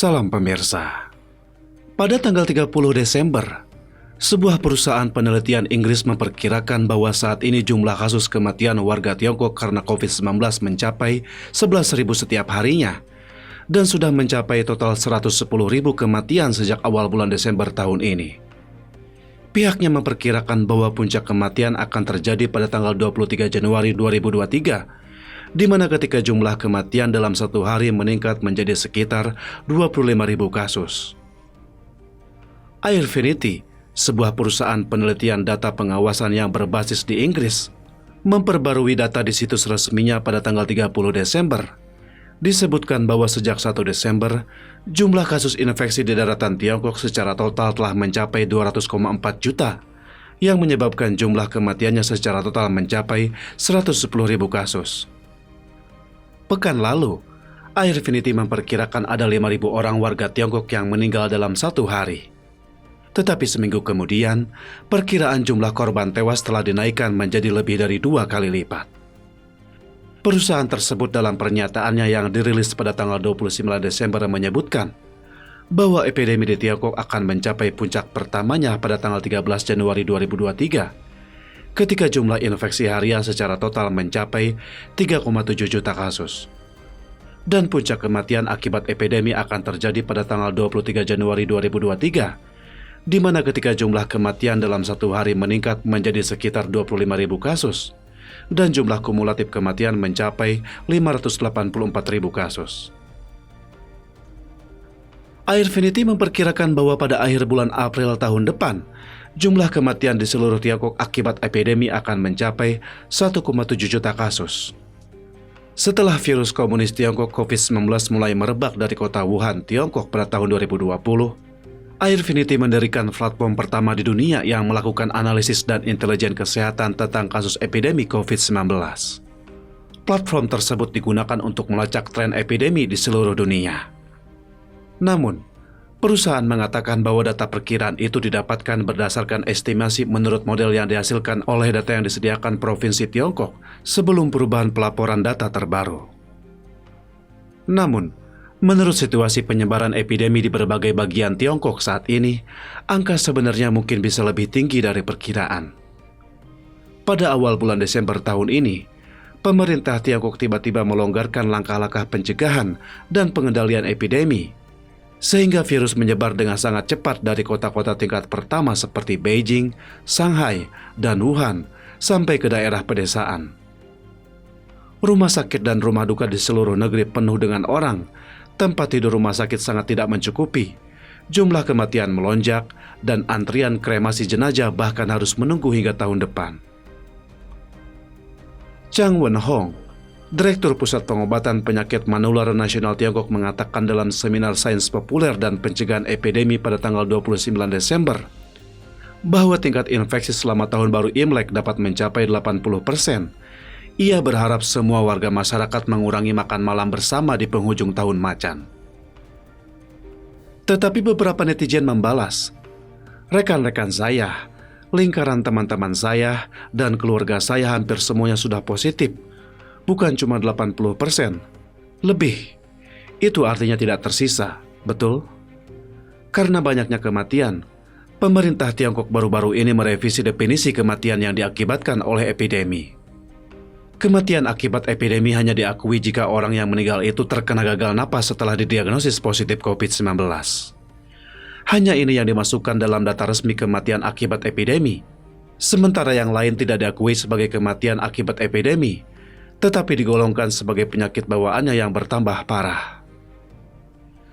Salam pemirsa. Pada tanggal 30 Desember, sebuah perusahaan penelitian Inggris memperkirakan bahwa saat ini jumlah kasus kematian warga Tiongkok karena COVID-19 mencapai 11.000 setiap harinya dan sudah mencapai total 110.000 kematian sejak awal bulan Desember tahun ini. Pihaknya memperkirakan bahwa puncak kematian akan terjadi pada tanggal 23 Januari 2023, di mana ketika jumlah kematian dalam satu hari meningkat menjadi sekitar 25.000 kasus. Airfinity, sebuah perusahaan penelitian data pengawasan yang berbasis di Inggris, memperbarui data di situs resminya pada tanggal 30 Desember. Disebutkan bahwa sejak 1 Desember, jumlah kasus infeksi di daratan Tiongkok secara total telah mencapai 200,4 juta, yang menyebabkan jumlah kematiannya secara total mencapai 110.000 kasus. Pekan lalu, Airfinity memperkirakan ada 5.000 orang warga Tiongkok yang meninggal dalam satu hari. Tetapi seminggu kemudian, perkiraan jumlah korban tewas telah dinaikkan menjadi lebih dari 2 kali lipat. Perusahaan tersebut dalam pernyataannya yang dirilis pada tanggal 29 Desember menyebutkan bahwa epidemi di Tiongkok akan mencapai puncak pertamanya pada tanggal 13 Januari 2023, ketika jumlah infeksi harian secara total mencapai 3,7 juta kasus. Dan puncak kematian akibat epidemi akan terjadi pada tanggal 23 Januari 2023, di mana ketika jumlah kematian dalam satu hari meningkat menjadi sekitar 25.000 kasus, dan jumlah kumulatif kematian mencapai 584.000 kasus. Airfinity memperkirakan bahwa pada akhir bulan April tahun depan, jumlah kematian di seluruh Tiongkok akibat epidemi akan mencapai 1,7 juta kasus. Setelah virus komunis Tiongkok COVID-19 mulai merebak dari kota Wuhan, Tiongkok pada tahun 2020, Airfinity mendirikan platform pertama di dunia yang melakukan analisis dan intelijen kesehatan tentang kasus epidemi COVID-19. Platform tersebut digunakan untuk melacak tren epidemi di seluruh dunia. Namun, perusahaan mengatakan bahwa data perkiraan itu didapatkan berdasarkan estimasi menurut model yang dihasilkan oleh data yang disediakan Provinsi Tiongkok sebelum perubahan pelaporan data terbaru. Namun, menurut situasi penyebaran epidemi di berbagai bagian Tiongkok saat ini, angka sebenarnya mungkin bisa lebih tinggi dari perkiraan. Pada awal bulan Desember tahun ini, pemerintah Tiongkok tiba-tiba melonggarkan langkah-langkah pencegahan dan pengendalian epidemi, sehingga virus menyebar dengan sangat cepat dari kota-kota tingkat pertama seperti Beijing, Shanghai, dan Wuhan sampai ke daerah pedesaan. Rumah sakit dan rumah duka di seluruh negeri penuh dengan orang, tempat tidur rumah sakit sangat tidak mencukupi, jumlah kematian melonjak, dan antrian kremasi jenazah bahkan harus menunggu hingga tahun depan. Chang Wenhong, Direktur Pusat Pengobatan Penyakit Menular Nasional Tiongkok mengatakan dalam seminar sains populer dan pencegahan epidemi pada tanggal 29 Desember bahwa tingkat infeksi selama tahun baru Imlek dapat mencapai 80%. Ia berharap semua warga masyarakat mengurangi makan malam bersama di penghujung tahun macan. Tetapi beberapa netizen membalas, "Rekan-rekan saya, lingkaran teman-teman saya, dan keluarga saya hampir semuanya sudah positif. Bukan cuma 80%, lebih. Itu artinya tidak tersisa, betul?" Karena banyaknya kematian, pemerintah Tiongkok baru-baru ini merevisi definisi kematian yang diakibatkan oleh epidemi. Kematian akibat epidemi hanya diakui jika orang yang meninggal itu terkena gagal napas setelah didiagnosis positif COVID-19. Hanya ini yang dimasukkan dalam data resmi kematian akibat epidemi, sementara yang lain tidak diakui sebagai kematian akibat epidemi, tetapi digolongkan sebagai penyakit bawaannya yang bertambah parah.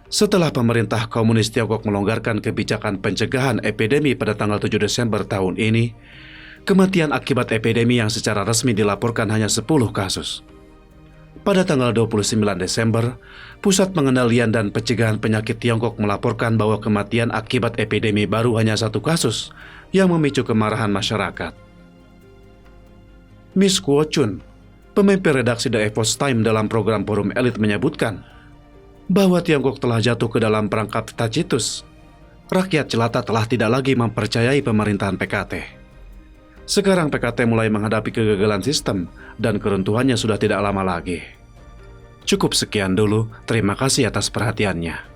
Setelah pemerintah komunis Tiongkok melonggarkan kebijakan pencegahan epidemi pada tanggal 7 Desember tahun ini, kematian akibat epidemi yang secara resmi dilaporkan hanya 10 kasus. Pada tanggal 29 Desember, Pusat Pengendalian dan Pencegahan Penyakit Tiongkok melaporkan bahwa kematian akibat epidemi baru hanya 1 kasus yang memicu kemarahan masyarakat. Miss Kuo Chun, pemimpin redaksi The Epoch Times dalam program Forum Elit menyebutkan bahwa Tiongkok telah jatuh ke dalam perangkap Tacitus. Rakyat jelata telah tidak lagi mempercayai pemerintahan PKT. Sekarang PKT mulai menghadapi kegagalan sistem dan keruntuhannya sudah tidak lama lagi. Cukup sekian dulu, terima kasih atas perhatiannya.